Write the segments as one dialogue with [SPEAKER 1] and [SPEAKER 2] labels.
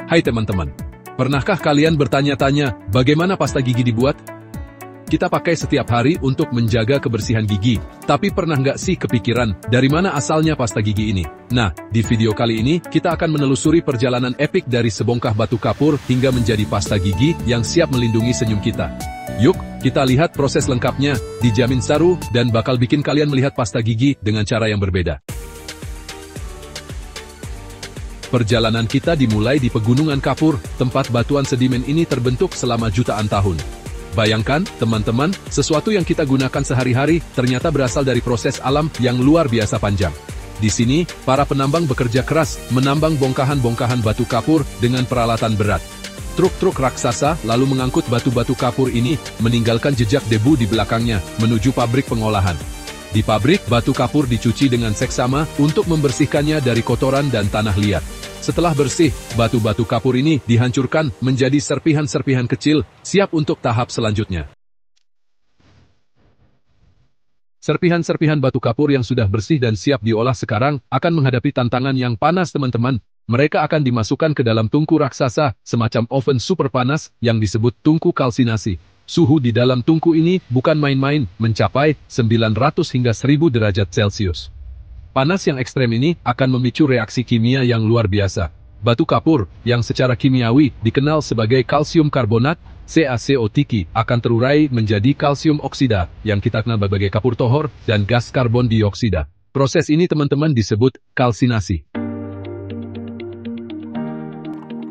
[SPEAKER 1] Hai teman-teman, pernahkah kalian bertanya-tanya bagaimana pasta gigi dibuat? Kita pakai setiap hari untuk menjaga kebersihan gigi, tapi pernah nggak sih kepikiran dari mana asalnya pasta gigi ini? Nah, di video kali ini kita akan menelusuri perjalanan epik dari sebongkah batu kapur hingga menjadi pasta gigi yang siap melindungi senyum kita. Yuk, kita lihat proses lengkapnya, dijamin seru dan bakal bikin kalian melihat pasta gigi dengan cara yang berbeda. Perjalanan kita dimulai di Pegunungan Kapur, tempat batuan sedimen ini terbentuk selama jutaan tahun. Bayangkan, teman-teman, sesuatu yang kita gunakan sehari-hari ternyata berasal dari proses alam yang luar biasa panjang. Di sini, para penambang bekerja keras menambang bongkahan-bongkahan batu kapur dengan peralatan berat. Truk-truk raksasa lalu mengangkut batu-batu kapur ini, meninggalkan jejak debu di belakangnya, menuju pabrik pengolahan. Di pabrik, batu kapur dicuci dengan seksama untuk membersihkannya dari kotoran dan tanah liat. Setelah bersih, batu-batu kapur ini dihancurkan menjadi serpihan-serpihan kecil, siap untuk tahap selanjutnya. Serpihan-serpihan batu kapur yang sudah bersih dan siap diolah sekarang akan menghadapi tantangan yang panas teman-teman. Mereka akan dimasukkan ke dalam tungku raksasa, semacam oven super panas yang disebut tungku kalsinasi. Suhu di dalam tungku ini bukan main-main, mencapai 900 hingga 1000 derajat Celcius. Panas yang ekstrem ini akan memicu reaksi kimia yang luar biasa. Batu kapur, yang secara kimiawi dikenal sebagai kalsium karbonat, CaCO3, akan terurai menjadi kalsium oksida, yang kita kenal sebagai kapur tohor, dan gas karbon dioksida. Proses ini teman-teman disebut kalsinasi.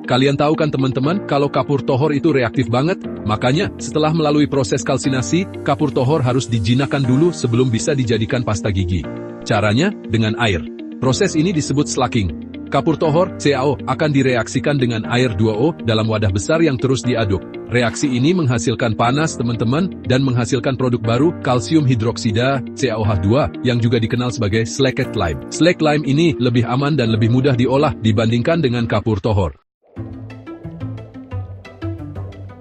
[SPEAKER 1] Kalian tahu kan teman-teman, kalau kapur tohor itu reaktif banget, makanya setelah melalui proses kalsinasi, kapur tohor harus dijinakkan dulu sebelum bisa dijadikan pasta gigi. Caranya, dengan air. Proses ini disebut slacking. Kapur tohor, CaO, akan direaksikan dengan air 2O dalam wadah besar yang terus diaduk. Reaksi ini menghasilkan panas teman-teman, dan menghasilkan produk baru, kalsium hidroksida, CaOH2, yang juga dikenal sebagai slacked lime. Slacked lime ini lebih aman dan lebih mudah diolah dibandingkan dengan kapur tohor.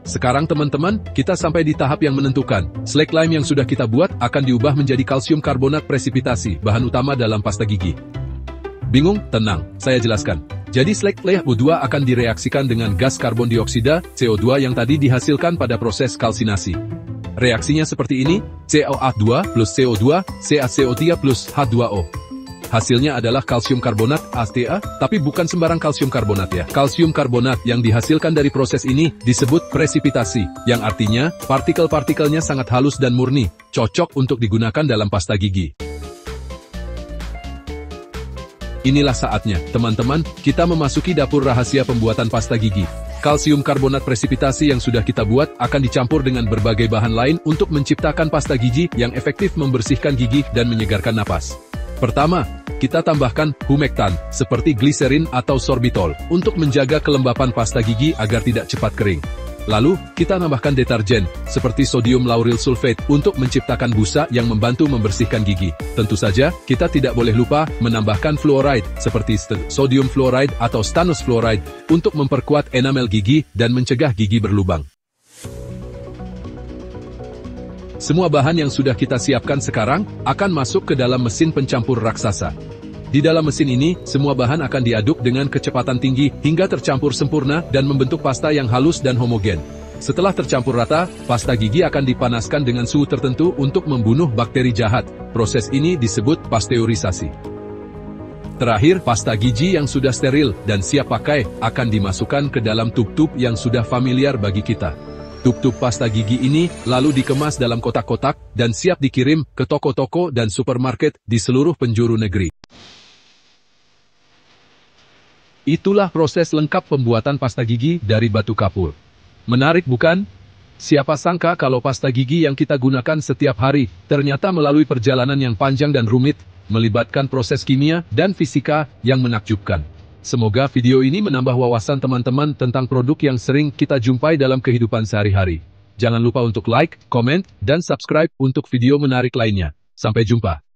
[SPEAKER 1] Sekarang teman-teman, kita sampai di tahap yang menentukan. Slacked lime yang sudah kita buat akan diubah menjadi kalsium karbonat presipitasi, bahan utama dalam pasta gigi. Bingung? Tenang, saya jelaskan. Jadi slacked lime O2 akan direaksikan dengan gas karbon dioksida, CO2 yang tadi dihasilkan pada proses kalsinasi. Reaksinya seperti ini, CaOH2 plus CO2, CaCO3 plus H2O. Hasilnya adalah kalsium karbonat, ACA, tapi bukan sembarang kalsium karbonat ya. Kalsium karbonat yang dihasilkan dari proses ini disebut presipitasi, yang artinya partikel-partikelnya sangat halus dan murni, cocok untuk digunakan dalam pasta gigi. Inilah saatnya, teman-teman, kita memasuki dapur rahasia pembuatan pasta gigi. Kalsium karbonat presipitasi yang sudah kita buat akan dicampur dengan berbagai bahan lain untuk menciptakan pasta gigi yang efektif membersihkan gigi dan menyegarkan napas. Pertama, kita tambahkan humektan, seperti gliserin atau sorbitol, untuk menjaga kelembapan pasta gigi agar tidak cepat kering. Lalu, kita tambahkan deterjen, seperti sodium lauryl sulfate, untuk menciptakan busa yang membantu membersihkan gigi. Tentu saja, kita tidak boleh lupa menambahkan fluoride, seperti sodium fluoride atau stannous fluoride, untuk memperkuat enamel gigi dan mencegah gigi berlubang. Semua bahan yang sudah kita siapkan sekarang akan masuk ke dalam mesin pencampur raksasa. Di dalam mesin ini, semua bahan akan diaduk dengan kecepatan tinggi hingga tercampur sempurna dan membentuk pasta yang halus dan homogen. Setelah tercampur rata, pasta gigi akan dipanaskan dengan suhu tertentu untuk membunuh bakteri jahat. Proses ini disebut pasteurisasi. Terakhir, pasta gigi yang sudah steril dan siap pakai akan dimasukkan ke dalam tub-tub yang sudah familiar bagi kita. Tub-tub pasta gigi ini lalu dikemas dalam kotak-kotak dan siap dikirim ke toko-toko dan supermarket di seluruh penjuru negeri. Itulah proses lengkap pembuatan pasta gigi dari batu kapur. Menarik bukan? Siapa sangka kalau pasta gigi yang kita gunakan setiap hari ternyata melalui perjalanan yang panjang dan rumit, melibatkan proses kimia dan fisika yang menakjubkan. Semoga video ini menambah wawasan teman-teman tentang produk yang sering kita jumpai dalam kehidupan sehari-hari. Jangan lupa untuk like, komen, dan subscribe untuk video menarik lainnya. Sampai jumpa.